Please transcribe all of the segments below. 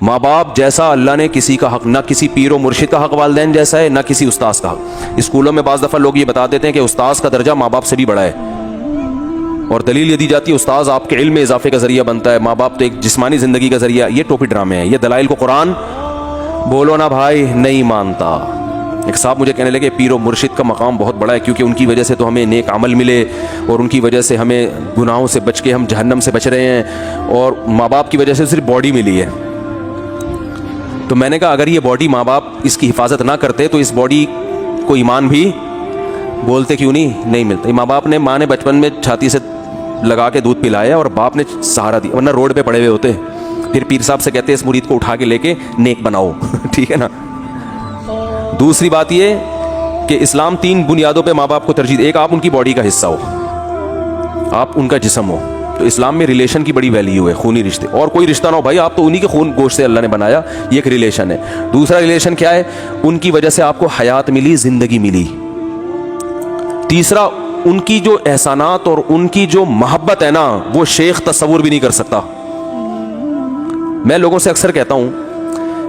ماں باپ جیسا اللہ نے کسی کا حق، نہ کسی پیر و مرشد کا حق والدین جیسا ہے، نہ کسی استاذ کا حق۔ اسکولوں میں بعض دفعہ لوگ یہ بتا دیتے ہیں کہ استاذ کا درجہ ماں باپ سے بھی بڑا ہے، اور دلیل یہ دی جاتی ہے استاذ آپ کے علم میں اضافے کا ذریعہ بنتا ہے، ماں باپ تو ایک جسمانی زندگی کا ذریعہ۔ یہ ٹوپی ڈرامے ہیں، یہ دلائل کو قرآن بولو نا بھائی نہیں مانتا۔ ایک صاحب مجھے کہنے لگے پیر و مرشد کا مقام بہت بڑا ہے، کیونکہ ان کی وجہ سے تو ہمیں نیک عمل ملے، اور ان کی وجہ سے ہمیں گناہوں سے بچ کے ہم جہنم سے بچ رہے ہیں، اور ماں باپ کی وجہ سے صرف باڈی ملی ہے۔ تو میں نے کہا اگر یہ باڈی ماں باپ اس کی حفاظت نہ کرتے تو اس باڈی کو ایمان بھی بولتے کیوں نہیں ملتا۔ ماں باپ نے، ماں نے بچپن میں چھاتی سے لگا کے دودھ پلایا اور باپ نے سہارا دیا، ورنہ روڈ پہ پڑے ہوئے ہوتے۔ پھر پیر صاحب سے کہتے اس مرید کو اٹھا کے لے کے نیک بناؤ ٹھیک ہے نا۔ دوسری بات یہ کہ اسلام 3 بنیادوں پہ ماں باپ کو ترجیح، ایک آپ ان کی باڈی کا حصہ ہو، آپ ان کا جسم ہو، تو اسلام میں ریلیشن کی بڑی ویلیو ہے، خونی رشتے، اور کوئی رشتہ نہ ہو بھائی، آپ تو انہی کے خون گوشت سے اللہ نے بنایا، یہ ایک ریلیشن ہے۔ دوسرا ریلیشن کیا ہے؟ ان کی وجہ سے آپ کو حیات ملی، زندگی ملی۔ تیسرا ان کی جو احسانات اور ان کی جو محبت ہے نا، وہ شیخ تصور بھی نہیں کر سکتا۔ میں لوگوں سے اکثر کہتا ہوں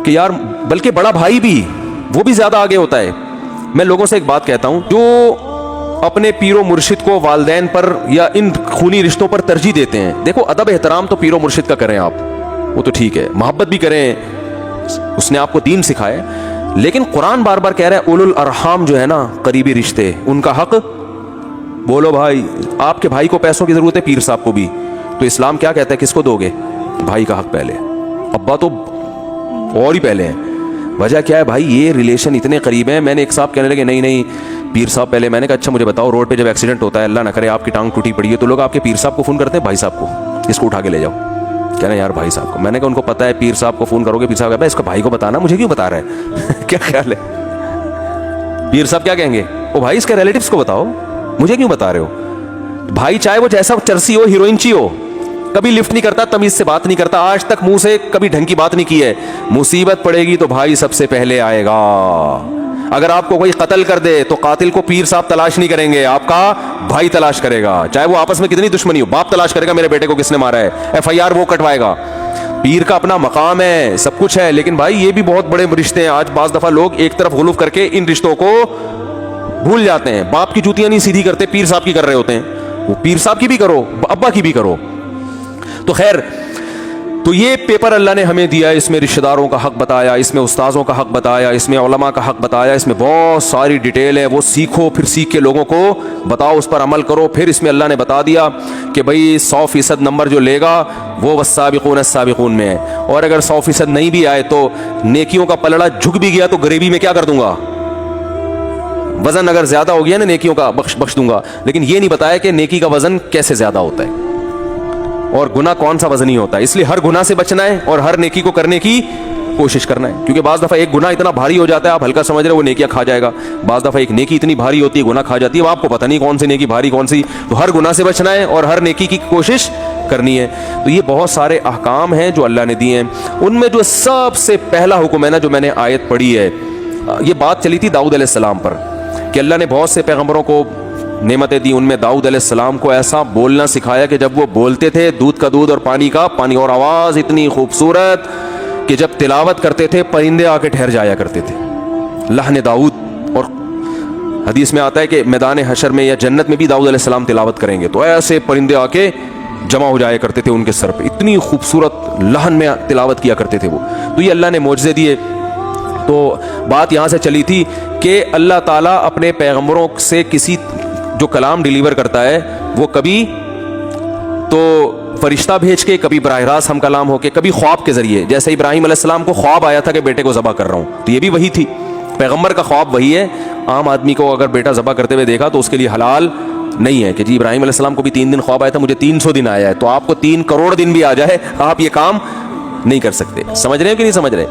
کہ یار بلکہ بڑا بھائی بھی، وہ بھی زیادہ آگے ہوتا ہے۔ میں لوگوں سے ایک بات کہتا ہوں، جو اپنے پیر و مرشد کو والدین پر یا ان خونی رشتوں پر ترجیح دیتے ہیں، دیکھو ادب احترام تو پیر و مرشد کا کریں آپ، وہ تو ٹھیک ہے، محبت بھی کریں، اس نے آپ کو دین سکھائے، لیکن قرآن بار بار کہہ رہا ہے اولو الارحام جو ہے نا، قریبی رشتے، ان کا حق بولو بھائی۔ آپ کے بھائی کو پیسوں کی ضرورت ہے، پیر صاحب کو بھی، تو اسلام کیا کہتا ہے کس کو دو گے؟ بھائی کا حق پہلے، ابا تو اور ہی پہلے ہیں۔ وجہ کیا ہے بھائی؟ یہ ریلیشن اتنے قریب ہیں۔ میں نے ایک صاحب کہنے لگے نہیں پیر صاحب پہلے۔ میں نے کہا اچھا مجھے بتاؤ، روڈ پہ جب ایکسیڈنٹ ہوتا ہے، اللہ نہ کرے آپ کی ٹانگ ٹوٹی پڑی ہے، تو لوگ آپ کے پیر صاحب کو فون کرتے ہیں بھائی صاحب کو، اس کو اٹھا کے لے جاؤ، کہنا یار بھائی صاحب کو۔ میں نے کہا ان کو پتا ہے پیر صاحب کو فون کرو گے، پیر صاحب کہا اس کو بھائی کو بتانا، مجھے کیوں بتا رہا ہے کیا خیال ہے؟ پیر صاحب کیا کہیں گے؟ او بھائی اس کے ریلیٹیوز کو بتاؤ، مجھے کیوں بتا رہے ہو؟ بھائی چاہے وہ جیسا چرسی ہو، ہیروئنچی ہو، کبھی لفٹ نہیں کرتا، تمیز سے بات نہیں کرتا، آج تک منہ سے کبھی ڈھنگ کی بات نہیں کی ہے، مصیبت پڑے گی تو بھائی سب سے پہلے آئے گا۔ اگر آپ کو کوئی قتل کر دے تو قاتل کو پیر صاحب تلاش نہیں کریں گے، آپ کا بھائی تلاش کرے گا، چاہے وہ آپس میں کتنی دشمنی ہو، باپ تلاش کرے گا میرے بیٹے کو کس نے مارا ہے، FIR وہ کٹوائے گا۔ پیر کا اپنا مقام ہے، سب کچھ ہے، لیکن بھائی یہ بھی بہت بڑے رشتے ہیں۔ آج بعض دفعہ لوگ ایک طرف غلو کر کے ان رشتوں کو بھول جاتے ہیں، باپ کی جوتیاں نہیں سیدھی کرتے، پیر صاحب کی کر رہے ہوتے ہیں، وہ پیر صاحب کی بھی کرو، ابا کی بھی کرو۔ تو خیر، تو یہ پیپر اللہ نے ہمیں دیا، اس میں رشتہ داروں کا حق بتایا، اس میں استاذوں کا حق بتایا، اس میں علماء کا حق بتایا، اس میں بہت ساری ڈیٹیل ہے، وہ سیکھو، پھر سیکھ کے لوگوں کو بتاؤ، اس پر عمل کرو۔ پھر اس میں اللہ نے بتا دیا کہ بھئی 100% نمبر جو لے گا وہ والسابقون السابقون میں ہے، اور اگر 100% نہیں بھی آئے تو نیکیوں کا پلڑا جھک بھی گیا تو غریبی میں کیا کر دوں گا؟ وزن اگر زیادہ ہو گیا نا نیکیوں کا، بخش دوں گا۔ لیکن یہ نہیں بتایا کہ نیکی کا وزن کیسے زیادہ ہوتا ہے اور گناہ کون سا وزنی ہوتا ہے۔ اس لیے ہر گناہ سے بچنا ہے اور ہر نیکی کو کرنے کی کوشش کرنا ہے، کیونکہ بعض دفعہ ایک گناہ اتنا بھاری ہو جاتا ہے آپ ہلکا سمجھ رہے ہو، وہ نیکیاں کھا جائے گا، بعض دفعہ ایک نیکی اتنی بھاری ہوتی ہے گناہ کھا جاتی ہے، وہ آپ کو پتہ نہیں کون سی نیکی بھاری کون سی، تو ہر گناہ سے بچنا ہے اور ہر نیکی کی کوشش کرنی ہے۔ تو یہ بہت سارے احکام ہیں جو اللہ نے دیے ہیں، ان میں جو سب سے پہلا حکم ہے نا، جو میں نے آیت پڑھی ہے، یہ بات چلی تھی داؤد علیہ السلام پر کہ اللہ نے بہت سے پیغمبروں کو نعمتیں دی، ان میں داؤد علیہ السلام کو ایسا بولنا سکھایا کہ جب وہ بولتے تھے دودھ کا دودھ اور پانی کا پانی، اور آواز اتنی خوبصورت کہ جب تلاوت کرتے تھے پرندے آ کے ٹھہر جایا کرتے تھے، لحن داؤد۔ اور حدیث میں آتا ہے کہ میدان حشر میں یا جنت میں بھی داؤد علیہ السلام تلاوت کریں گے تو ایسے پرندے آ کے جمع ہو جایا کرتے تھے ان کے سر پہ، اتنی خوبصورت لحن میں تلاوت کیا کرتے تھے وہ۔ تو یہ اللہ نے معجزے دیے۔ تو بات یہاں سے چلی تھی کہ اللہ تعالیٰ اپنے پیغمبروں سے کسی جو کلام ڈیلیور کرتا ہے وہ کبھی تو فرشتہ بھیج کے، کبھی براہ راست ہم کلام ہو کے، کبھی خواب کے ذریعے، جیسے ابراہیم علیہ السلام کو خواب آیا تھا کہ بیٹے کو ذبح کر رہا ہوں، تو یہ بھی وہی تھی، پیغمبر کا خواب وہی ہے۔ عام آدمی کو اگر بیٹا ذبح کرتے ہوئے دیکھا تو اس کے لیے حلال نہیں ہے کہ جی ابراہیم علیہ السلام کو بھی 3 دن خواب آیا تھا، مجھے 300 دن آیا ہے، تو آپ کو 3 کروڑ دن بھی آ جائے آپ یہ کام نہیں کر سکتے۔ سمجھ رہے ہیں کہ نہیں سمجھ رہے؟